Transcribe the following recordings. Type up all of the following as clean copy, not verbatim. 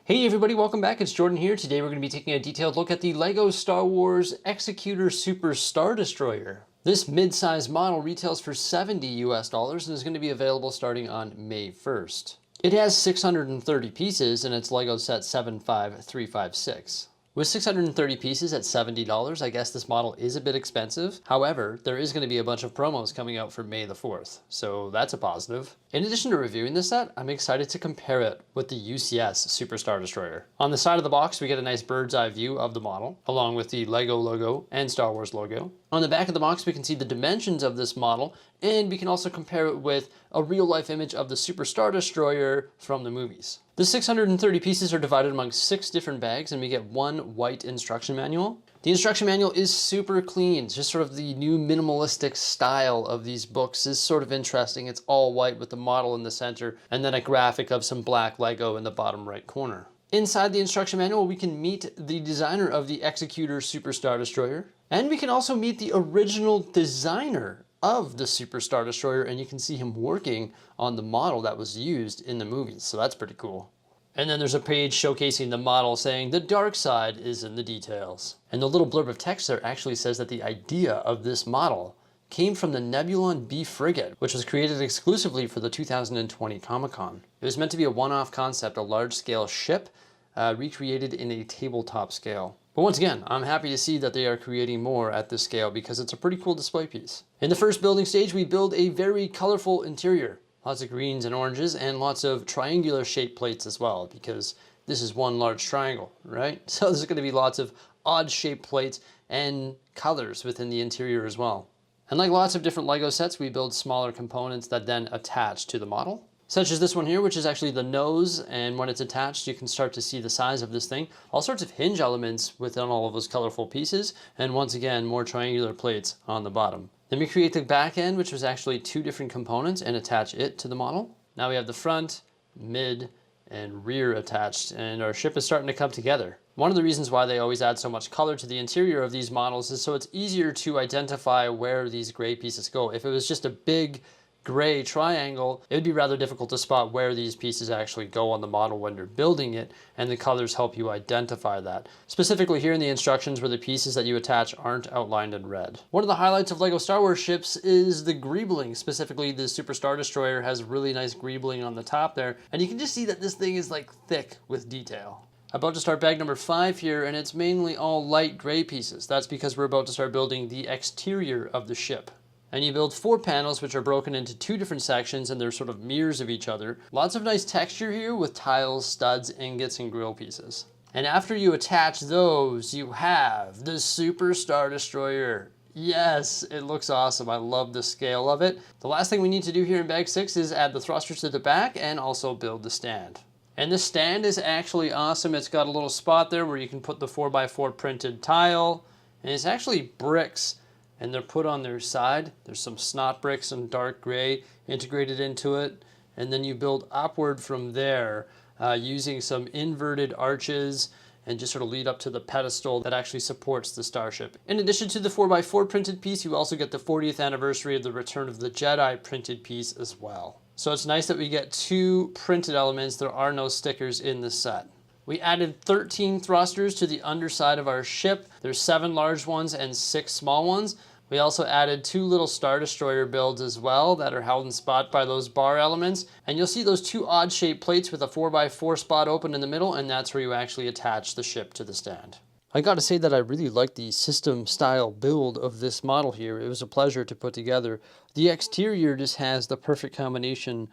Hey everybody, welcome back. It's Jordan here. Today we're going to be taking a detailed look at the LEGO Star Wars Executor Super Star Destroyer. This mid-size model retails for $70 US and is going to be available starting on May 1st. It has 630 pieces and it's LEGO set 75356. With 630 pieces at $70, I guess this model is a bit expensive. However, there is going to be a bunch of promos coming out for May the 4th, so that's a positive. In addition to reviewing this set, I'm excited to compare it with the UCS Super Star Destroyer. On the side of the box, we get a nice bird's eye view of the model, along with the LEGO logo and Star Wars logo. On the back of the box, we can see the dimensions of this model, and we can also compare it with a real-life image of the Super Star Destroyer from the movies. The 630 pieces are divided among 6 different bags, and we get one white instruction manual. The instruction manual is super clean. Just sort of the new minimalistic style of these books is sort of interesting. It's all white with the model in the center, and then a graphic of some black Lego in the bottom right corner. Inside the instruction manual, we can meet the designer of the Executor Super Star Destroyer, and we can also meet the original designer of the Super Star Destroyer, and you can see him working on the model that was used in the movies, so that's pretty cool. And then there's a page showcasing the model saying the dark side is in the details. And the little blurb of text there actually says that the idea of this model came from the Nebulon B frigate, which was created exclusively for the 2020 Comic-Con. It was meant to be a one-off concept, a large-scale ship recreated in a tabletop scale. But once again, I'm happy to see that they are creating more at this scale because it's a pretty cool display piece. In the first building stage, we build a very colorful interior. Lots of greens and oranges and lots of triangular shaped plates as well, because this is one large triangle, right? So there's going to be lots of odd shaped plates and colors within the interior as well. And like lots of different LEGO sets, we build smaller components that then attach to the model. Such as this one here, which is actually the nose, and when it's attached, you can start to see the size of this thing. All sorts of hinge elements within all of those colorful pieces, and once again, more triangular plates on the bottom. Then we create the back end, which was actually 2 different components, and attach it to the model. Now we have the front, mid, and rear attached, and our ship is starting to come together. One of the reasons why they always add so much color to the interior of these models is so it's easier to identify where these gray pieces go. If it was just a big gray triangle, it would be rather difficult to spot where these pieces actually go on the model when you're building it, and the colors help you identify that. Specifically here in the instructions where the pieces that you attach aren't outlined in red. One of the highlights of LEGO Star Wars ships is the greebling. Specifically, the Super Star Destroyer has really nice greebling on the top there, and you can just see that this thing is like thick with detail. About to start bag number 5 here, and it's mainly all light gray pieces. That's because we're about to start building the exterior of the ship. And you build 4 panels, which are broken into 2 different sections, and they're sort of mirrors of each other. Lots of nice texture here with tiles, studs, ingots, and grill pieces. And after you attach those, you have the Super Star Destroyer. Yes, it looks awesome. I love the scale of it. The last thing we need to do here in bag 6 is add the thrusters to the back and also build the stand. And the stand is actually awesome. It's got a little spot there where you can put the 4x4 printed tile, and it's actually bricks, and they're put on their side. There's some snot bricks and dark gray integrated into it, and then you build upward from there using some inverted arches and just sort of lead up to the pedestal that actually supports the starship. In addition to the 4x4 printed piece, you also get the 40th anniversary of the Return of the Jedi printed piece as well. So it's nice that we get 2 printed elements. There are no stickers in the set. We added 13 thrusters to the underside of our ship. There's 7 large ones and 6 small ones. We also added 2 little Star Destroyer builds as well that are held in spot by those bar elements. And you'll see those 2 odd shaped plates with a 4x4 spot open in the middle, and that's where you actually attach the ship to the stand. I gotta say that I really like the system style build of this model here. It was a pleasure to put together. The exterior just has the perfect combination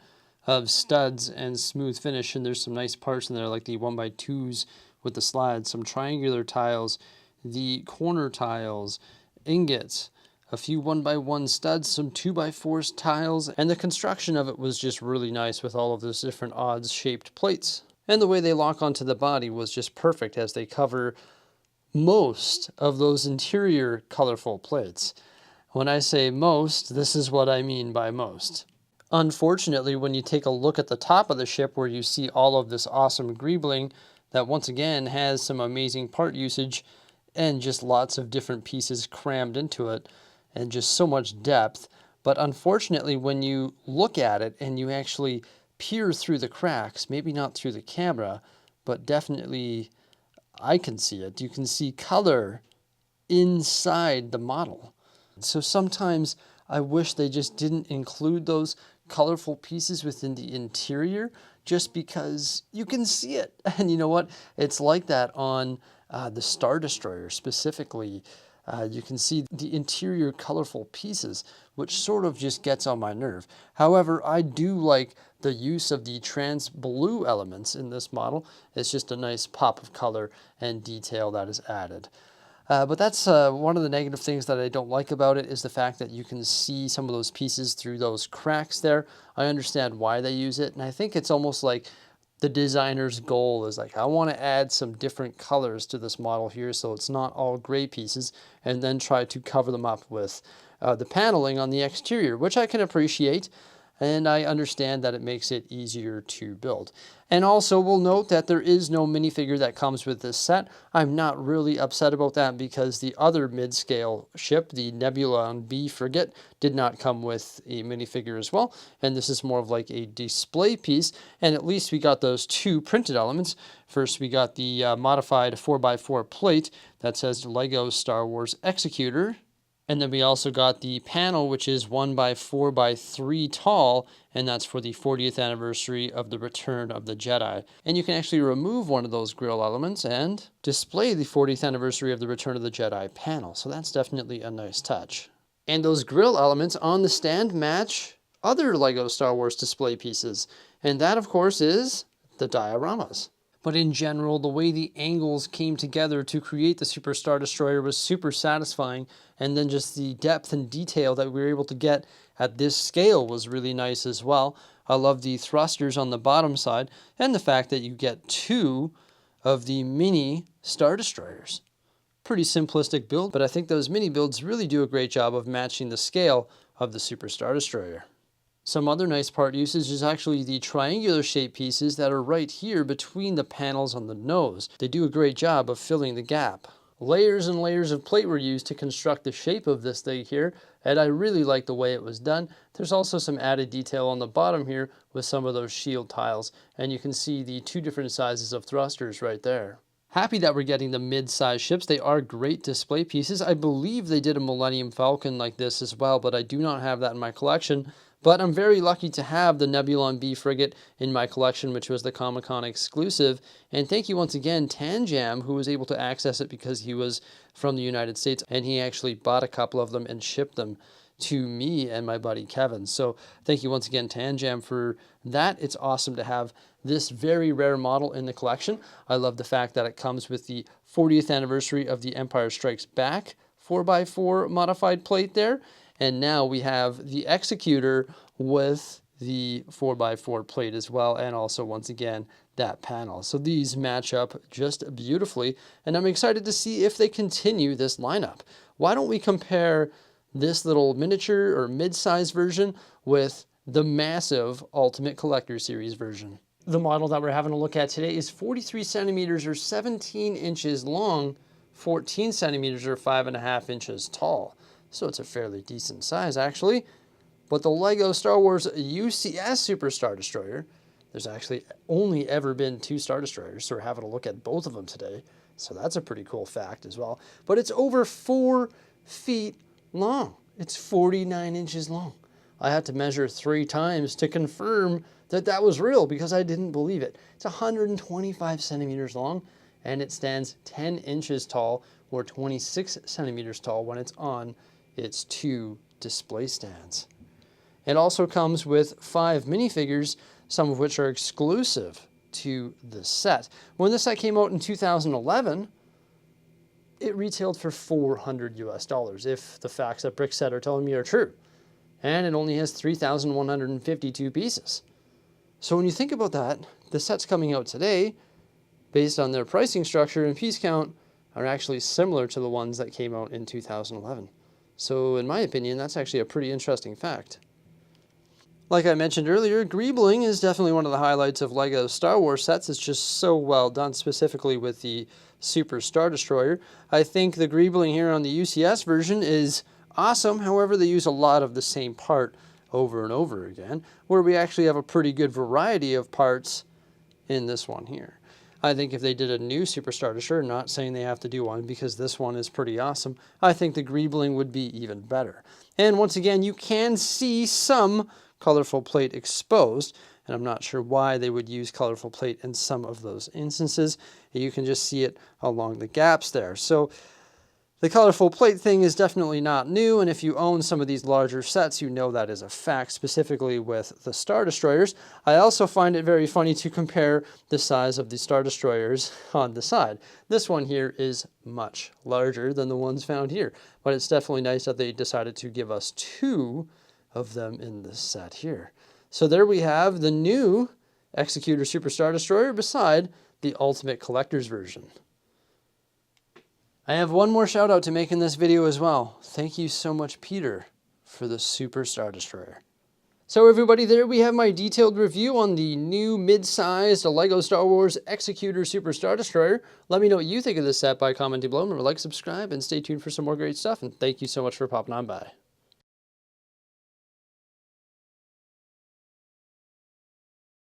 of studs and smooth finish, and there's some nice parts in there like the 1x2s with the slides, some triangular tiles, the corner tiles, ingots, a few 1x1 studs, some 2x4 tiles, and the construction of it was just really nice with all of those different odds shaped plates. And the way they lock onto the body was just perfect as they cover most of those interior colorful plates. When I say most, this is what I mean by most. Unfortunately, when you take a look at the top of the ship where you see all of this awesome greebling that once again has some amazing part usage and just lots of different pieces crammed into it and just so much depth. But unfortunately, when you look at it and you actually peer through the cracks, maybe not through the camera, but definitely I can see it. You can see color inside the model. So sometimes I wish they just didn't include those colorful pieces within the interior, just because you can see it. And you know what? It's like that on the Star Destroyer specifically. You can see the interior colorful pieces, which sort of just gets on my nerve. However, I do like the use of the trans blue elements in this model. It's just a nice pop of color and detail that is added. But that's one of the negative things that I don't like about it, is the fact that you can see some of those pieces through those cracks there. I understand why they use it, and I think it's almost like the designer's goal is like, I want to add some different colors to this model here so it's not all gray pieces, and then try to cover them up with the paneling on the exterior, which I can appreciate. And I understand that it makes it easier to build. And also we'll note that there is no minifigure that comes with this set. I'm not really upset about that, because the other mid-scale ship, the Nebulon B frigate, did not come with a minifigure as well. And this is more of like a display piece. And at least we got those two printed elements. First, we got the modified 4x4 plate that says LEGO Star Wars Executor. And then we also got the panel, which is 1x4x3 tall, and that's for the 40th anniversary of the Return of the Jedi. And you can actually remove one of those grill elements and display the 40th anniversary of the Return of the Jedi panel. So that's definitely a nice touch. And those grill elements on the stand match other LEGO Star Wars display pieces. And that, of course, is the dioramas. But in general, the way the angles came together to create the Super Star Destroyer was super satisfying. And then just the depth and detail that we were able to get at this scale was really nice as well. I love the thrusters on the bottom side, and the fact that you get two of the mini Star Destroyers. Pretty simplistic build, but I think those mini builds really do a great job of matching the scale of the Super Star Destroyer. Some other nice part usage is actually the triangular shaped pieces that are right here between the panels on the nose. They do a great job of filling the gap. Layers and layers of plate were used to construct the shape of this thing here, and I really like the way it was done. There's also some added detail on the bottom here with some of those shield tiles, and you can see the two different sizes of thrusters right there. Happy that we're getting the mid-size ships. They are great display pieces. I believe they did a Millennium Falcon like this as well, but I do not have that in my collection. But I'm very lucky to have the Nebulon B frigate in my collection, which was the Comic-Con exclusive. And thank you once again, Tanjam, who was able to access it because he was from the United States, and he actually bought a couple of them and shipped them to me and my buddy Kevin. So thank you once again, Tanjam, for that. It's awesome to have this very rare model in the collection. I love the fact that it comes with the 40th anniversary of the Empire Strikes Back 4x4 modified plate there. And now we have the Executor with the 4x4 plate as well, and also, once again, that panel. So these match up just beautifully, and I'm excited to see if they continue this lineup. Why don't we compare this little miniature or mid-size version with the massive Ultimate Collector Series version? The model that we're having a look at today is 43 centimeters or 17 inches long, 14 centimeters or 5.5 inches tall. So it's a fairly decent size, actually. But the LEGO Star Wars UCS Super Star Destroyer, there's actually only ever been 2 Star Destroyers, so we're having a look at both of them today. So that's a pretty cool fact as well. But it's over 4 feet long. It's 49 inches long. I had to measure 3 times to confirm that that was real, because I didn't believe it. It's 125 centimeters long, and it stands 10 inches tall, or 26 centimeters tall when it's on its 2 display stands. It also comes with 5 minifigures, some of which are exclusive to the set. When the set came out in 2011, it retailed for $400 US, if the facts that Bricksie are telling me are true. And it only has 3,152 pieces. So when you think about that, the sets coming out today, based on their pricing structure and piece count, are actually similar to the ones that came out in 2011. So in my opinion, that's actually a pretty interesting fact. Like I mentioned earlier, greebling is definitely one of the highlights of LEGO Star Wars sets. It's just so well done, specifically with the Super Star Destroyer. I think the greebling here on the UCS version is awesome. However, they use a lot of the same part over and over again, where we actually have a pretty good variety of parts in this one here. I think if they did a new Super Star Destroyer, not saying they have to do one because this one is pretty awesome, I think the greebling would be even better. And once again, you can see some colorful plate exposed, and I'm not sure why they would use colorful plate in some of those instances. You can just see it along the gaps there. So the colorful plate thing is definitely not new, and if you own some of these larger sets, you know that is a fact, specifically with the Star Destroyers. I also find it very funny to compare the size of the Star Destroyers on the side. This one here is much larger than the ones found here, but it's definitely nice that they decided to give us 2 of them in this set here. So there we have the new Executor Super Star Destroyer beside the Ultimate Collector's version. I have one more shout out to make in this video as well. Thank you so much, Peter, for the Super Star Destroyer. So everybody, there we have my detailed review on the new mid-sized LEGO Star Wars Executor Super Star Destroyer. Let me know what you think of this set by commenting below. Remember, like, subscribe, and stay tuned for some more great stuff. And thank you so much for popping on by.